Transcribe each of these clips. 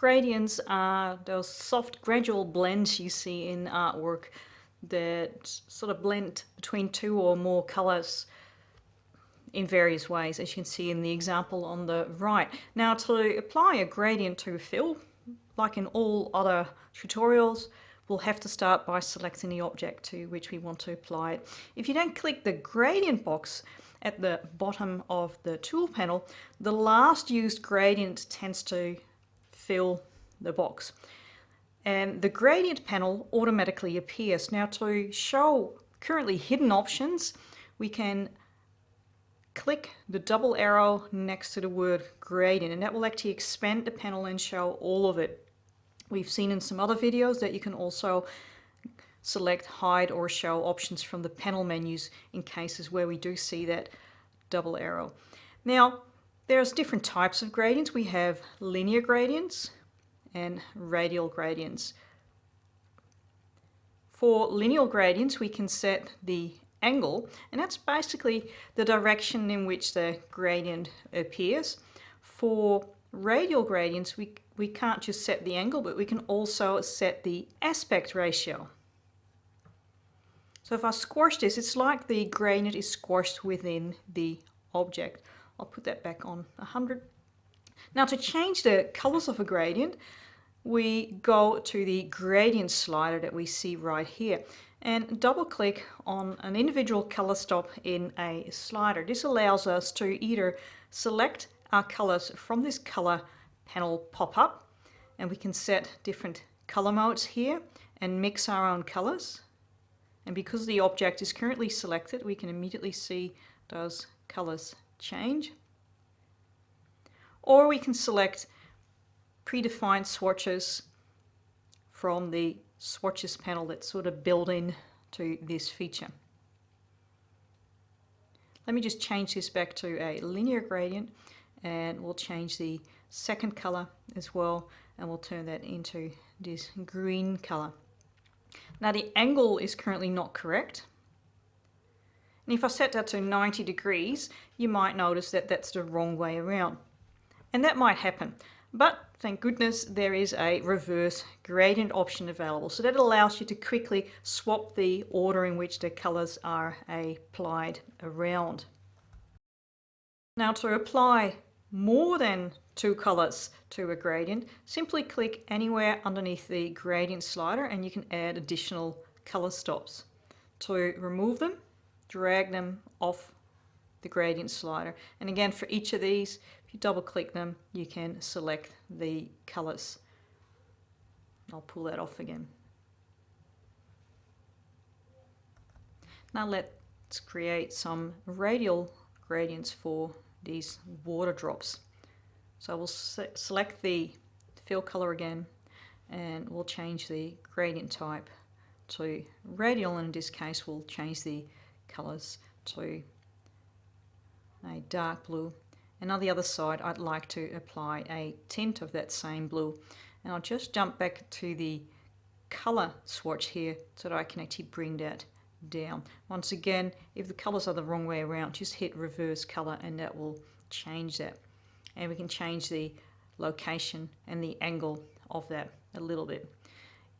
Gradients are those soft gradual blends you see in artwork that sort of blend between two or more colors in various ways, as you can see in the example on the right. Now, to apply a gradient to fill, like in all other tutorials, we'll have to start by selecting the object to which we want to apply it. If you then click the gradient box at the bottom of the tool panel, the last used gradient tends to fill the box. And the gradient panel automatically appears. Now, to show currently hidden options, we can click the double arrow next to the word gradient, and that will actually expand the panel and show all of it. We've seen in some other videos that you can also select hide or show options from the panel menus in cases where we do see that double arrow. Now, there's different types of gradients. We have linear gradients and radial gradients. For linear gradients, we can set the angle, and that's basically the direction in which the gradient appears. For radial gradients, we can't just set the angle, but we can also set the aspect ratio. So if I squash this, it's like the gradient is squashed within the object. I'll put that back on 100. Now, to change the colors of a gradient, we go to the gradient slider that we see right here and double click on an individual color stop in a slider. This allows us to either select our colors from this color panel pop-up, and we can set different color modes here and mix our own colors. And because the object is currently selected, we can immediately see those colors change. Or we can select predefined swatches from the swatches panel that's sort of built in to this feature. Let me just change this back to a linear gradient, and we'll change the second color as well, and we'll turn that into this green color. Now, the angle is currently not correct, and if I set that to 90 degrees, you might notice that that's the wrong way around, and that might happen. But thank goodness there is a reverse gradient option available. So that allows you to quickly swap the order in which the colors are applied around. Now, to apply more than two colors to a gradient, simply click anywhere underneath the gradient slider and you can add additional color stops. To remove them, drag them off the gradient slider. And again, for each of these, if you double click them, you can select the colors. I'll pull that off again. Now let's create some radial gradients for these water drops. So we'll select the fill color again, and we'll change the gradient type to radial, and in this case we'll change the colors to a dark blue. And on the other side, I'd like to apply a tint of that same blue. And I'll just jump back to the color swatch here so that I can actually bring that down. Once again, if the colors are the wrong way around, just hit reverse color and that will change that. And we can change the location and the angle of that a little bit.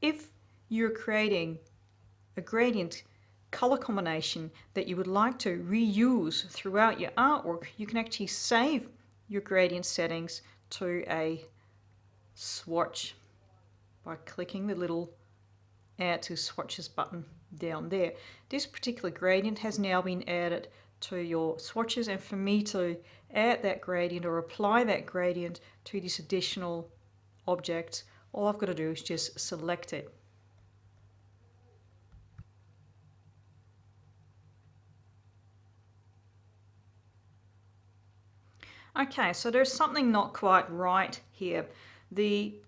If you're creating a gradient color combination that you would like to reuse throughout your artwork, you can actually save your gradient settings to a swatch by clicking the little Add to Swatches button down there. This particular gradient has now been added to your swatches, and for me to add that gradient or apply that gradient to this additional object, all I've got to do is just select it. Okay, so there's something not quite right here. The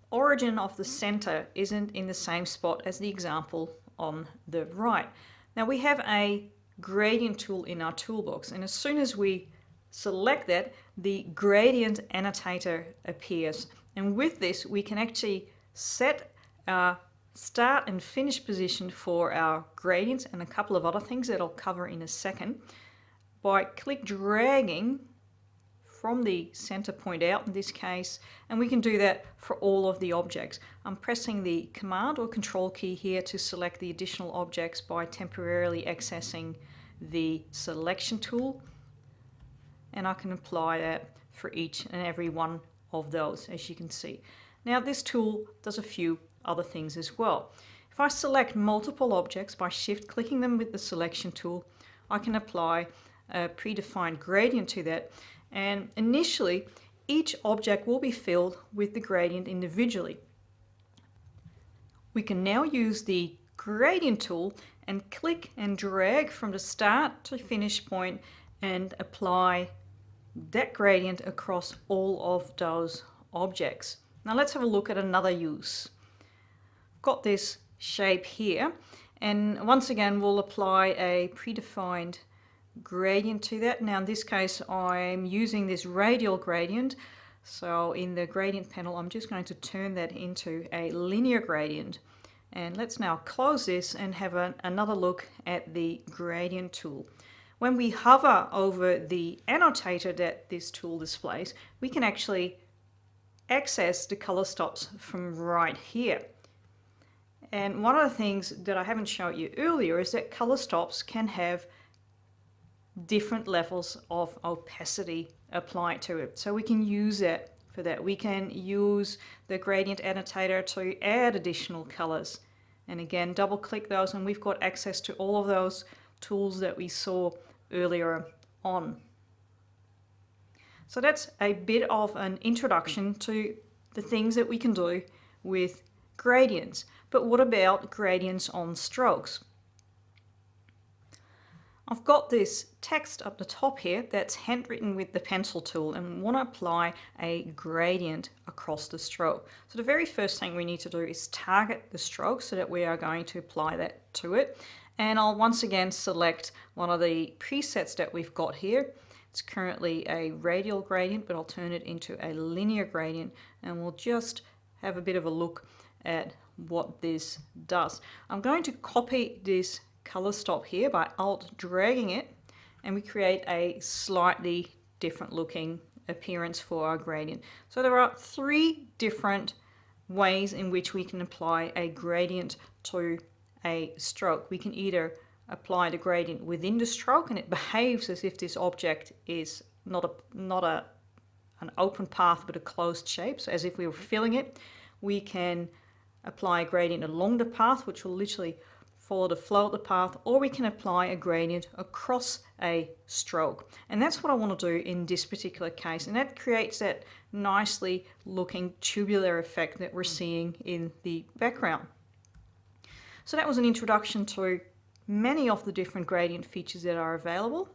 origin of the center isn't in the same spot as the example on the right. Now we have a gradient tool in our toolbox, and as soon as we select that, the gradient annotator appears. And with this, we can actually set our start and finish position for our gradients and a couple of other things that I'll cover in a second by click dragging from the center point out in this case, and we can do that for all of the objects. I'm pressing the Command or Control key here to select the additional objects by temporarily accessing the selection tool, and I can apply that for each and every one of those, as you can see. Now this tool does a few other things as well. If I select multiple objects by shift clicking them with the selection tool, I can apply a predefined gradient to that, and initially each object will be filled with the gradient individually. We can now use the gradient tool and click and drag from the start to finish point and apply that gradient across all of those objects. Now let's have a look at another use. I've got this shape here, and once again we'll apply a predefined gradient to that. Now in this case I'm using this radial gradient, so in the gradient panel I'm just going to turn that into a linear gradient. And let's now close this and have another look at the gradient tool. When we hover over the annotator that this tool displays, we can actually access the color stops from right here. And one of the things that I haven't shown you earlier is that color stops can have different levels of opacity applied to it. So we can use that for that. We can use the gradient annotator to add additional colors. And again, double click those and we've got access to all of those tools that we saw earlier on. So that's a bit of an introduction to the things that we can do with gradients. But what about gradients on strokes? I've got this text up the top here that's handwritten with the pencil tool, and we want to apply a gradient across the stroke. So the very first thing we need to do is target the stroke so that we are going to apply that to it. And I'll once again select one of the presets that we've got here. It's currently a radial gradient, but I'll turn it into a linear gradient, and we'll just have a bit of a look at what this does. I'm going to copy this color stop here by alt dragging it, and we create a slightly different looking appearance for our gradient. So there are three different ways in which we can apply a gradient to a stroke. We can either apply the gradient within the stroke and it behaves as if this object is not an open path but a closed shape, so as if we were filling it. We can apply a gradient along the path, which will literally follow the flow of the path, or we can apply a gradient across a stroke. And that's what I want to do in this particular case, and that creates that nicely looking tubular effect that we're seeing in the background. So that was an introduction to many of the different gradient features that are available.